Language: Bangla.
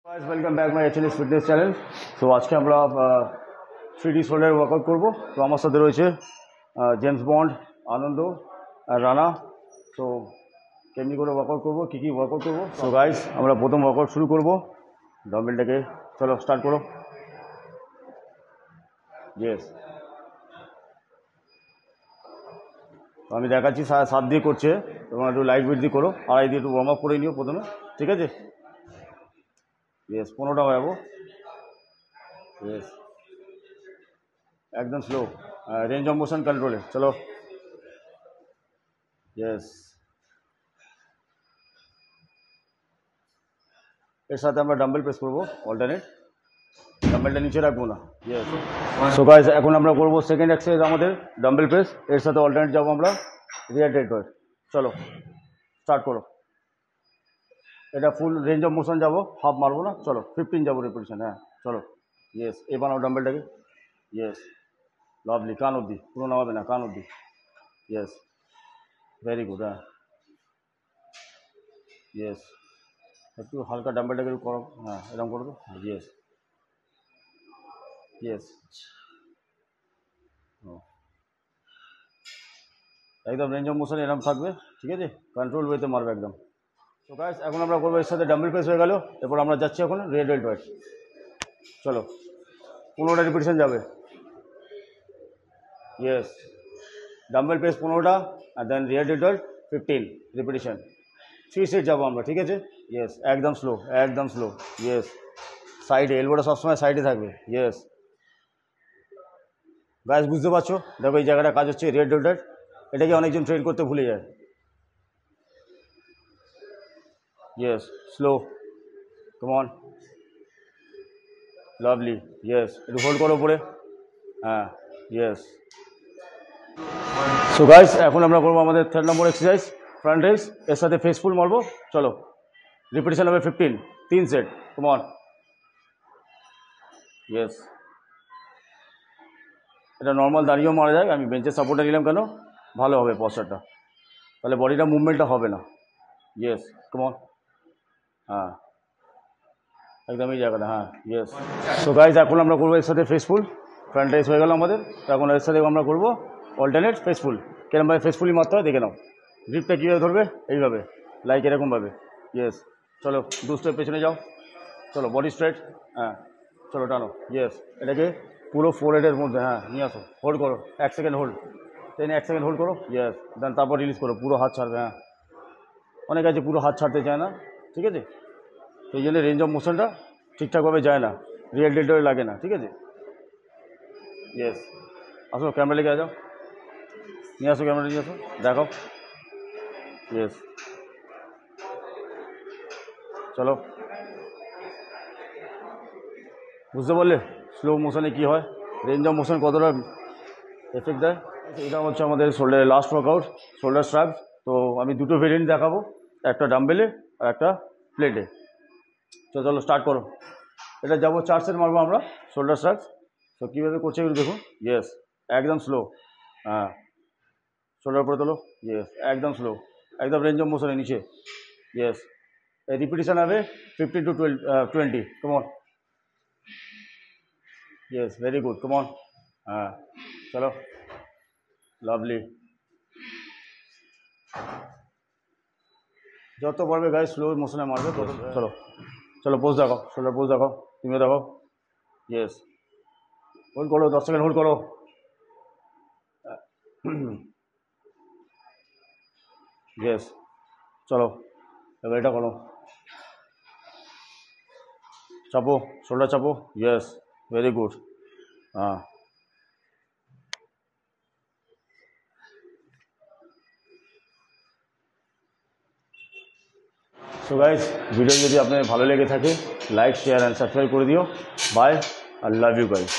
Guys welcome back my HNS fitness channel. So आज के আমরা 3D শোল্ডার ওয়ার্কআউট করব। তো আমার সাথে রয়েছে জেমস বন্ড, আনন্দ আর রানা। সো কেমনি করে ওয়ার্কআউট করব, কি কি ওয়ার্কআউট করব। সো গাইস আমরা প্রথম ওয়ার্কআউট শুরু করব। ডাম্বেলটাকে চলো স্টার্ট করো। ইয়েস, আমি দেখাচ্ছি 7 দিয়ে করছে, তোমরা একটু লাইট ওয়েট দিয়ে করো, 2.5 দিয়ে একটু ওয়ার্ম আপ করে নিও প্রথমে, ঠিক আছে। ইয়েস 15টা হবো। ইয়েস एकदम slow, range of motion control है। चलो यस, এর সাথে আমরা ডাম্বেল প্রেস করব, অল্টারনেট। ডাম্বেলটা নিচে রাখবো না। ইয়েস, সো গাইস এখন আমরা করব সেকেন্ড এক্সারসাইজ আমাদের ডাম্বেল প্রেস। এর সাথে অল্টারনেট যাবো আমরা রিয়ার ডেল্টয়েড। চলো স্টার্ট করো। এটা ফুল রেঞ্জ অফ মোশন যাবো, হাফ মারবো না। চলো 15 যাবো রিপিটিশন। হ্যাঁ চলো। ইয়েস, এ বানাও ডাম্বেলটাকে। ইয়েস লাভলি, কান অব্দি, পুরো নামাবে না, কান অব্দি। Yes very good. হ্যাঁ ইয়েস, একটু হালকা ডাম্বেলটাকে একটু করো। হ্যাঁ এরকম করো তো। ইয়েস ইয়েস, একদম রেঞ্জ অফ মোশন এরকম থাকবে, ঠিক আছে। কন্ট্রোল ওয়েতে মারবে একদম। তো গাইস এখন আমরা করবো, এর সাথে ডাম্বেল প্রেস হয়ে গেল। এরপর আমরা যাচ্ছি এখন রিয়ার ডেল্টয়েড। চলো 15টা রিপিটিশন যাবে। ইয়েস, ডাম্বেল প্রেস 15টা আর দেন রিয়ার ডেল্টয়েড 15 রিপিটিশন। 3 সেট যাবো আমরা, ঠিক আছে। ইয়েস একদম স্লো, একদম স্লো। ইয়েস সাইডে, এলবোটা সবসময় সাইডে থাকবে। ইয়েস গাইস বুঝতে পারছো, দেখো এই জায়গাটা কাজ হচ্ছে রিয়ার ডেল্টয়েড। এটাকে অনেকজন ট্রেন করতে ভুলে যায়। Yes slow, come on, lovely. Yes একটু হোল্ড করো উপরে। হ্যাঁ ইয়েস। সো গাইস এখন আমরা করবো আমাদের 3rd নম্বর এক্সারসাইজ ফ্রন্ট রেজ। এর সাথে ফেসফুল মারবো। চলো রিপিটিশন হবে 15, 3 সেট। Come on. ইয়েস, এটা নর্মাল দাঁড়িয়েও মারা যায়, আমি বেঞ্চের সাপোর্টে নিলাম কেন, ভালো হবে পশ্চারটা, তাহলে বডিটা মুভমেন্টটা হবে না। Yes come on. হ্যাঁ একদম এই জায়গাটা। হ্যাঁ ইয়েস। সো গাইস এখন আমরা করবো এর সাথে ফেসফুল। ফ্রন্ট রেজ হয়ে গেল আমাদের। এখন এর সাথে আমরা করবো অল্টারনেট ফেসফুল। কিরমভাবে ফেসফুলি মারতে হয় দেখে নাও। গ্রিপটা কীভাবে ধরবে, এইভাবে, লাইক এরকমভাবে। ইয়েস চলো 2 স্টেপ পেছনে যাও। চলো বডি স্ট্রেট। হ্যাঁ চলো টানো। ইয়েস এটাকে পুরো ফোরহেডের মধ্যে হ্যাঁ নিয়ে আসো। হোল্ড করো 1 সেকেন্ড, হোল্ড। 1 সেকেন্ড হোল্ড করো। ইয়েস দেন তারপর রিলিজ করো, পুরো হাত ছাড়বে। হ্যাঁ অনেক আছে পুরো হাত ছাড়তে চায় না, ঠিক আছে। সেই জন্য রেঞ্জ অফ মোশনটা ঠিকঠাকভাবে যায় না, রিয়েল ডেল্টয়েড লাগে না, ঠিক আছে। ইয়েস আসো, ক্যামেরা লেগে যাও, নিয়ে আসো, ক্যামেরা নিয়ে আসো, দেখো। ইয়েস চলো, বুঝতে পারলে স্লো মোশনে কী হয়, রেঞ্জ অফ মোশন কতটা এফেক্ট দেয়। এটা হচ্ছে আমাদের শোল্ডারের লাস্ট ওয়ার্কআউট, শোল্ডার স্ট্রাগস। তো আমি দুটো ভেরিয়েন্ট দেখাবো, একটা ডাম্বেলে আর একটা প্লেটে। তো চলো স্টার্ট করো। এটা যাবো 4 সেট মারবো আমরা শোল্ডার স্ট্রাগস। তো কীভাবে করছে এগুলো দেখুন। ইয়েস একদম স্লো। হ্যাঁ শোল্ডার উপরে তোলো। ইয়েস একদম স্লো, একদম রেঞ্জ অফ মোশনের নিচে। ইয়েস রিপিটিশন হবে 15 to 20। Come on. Yes very good, come on. হ্যাঁ চলো লাভলি। যত পারবে গায়ে স্লো মোশনে মারবে তত। চলো চলো পোজ দেখাও, শোল্ডার পোজ দেখাও, তুমিও দেখাও। ইয়েস হোল্ড করো, 10 সেকেন্ড হোল্ড করো। ইয়েস চলো এবার এটা করো, চাপো, শোল্ডার চাপো। Yes very good. হ্যাঁ সো গাইস ভিডিও যদি আপনার ভালো লেগে থাকে লাইক শেয়ার অ্যান্ড সাবস্ক্রাইব করে দিও। Bye, I love you guys.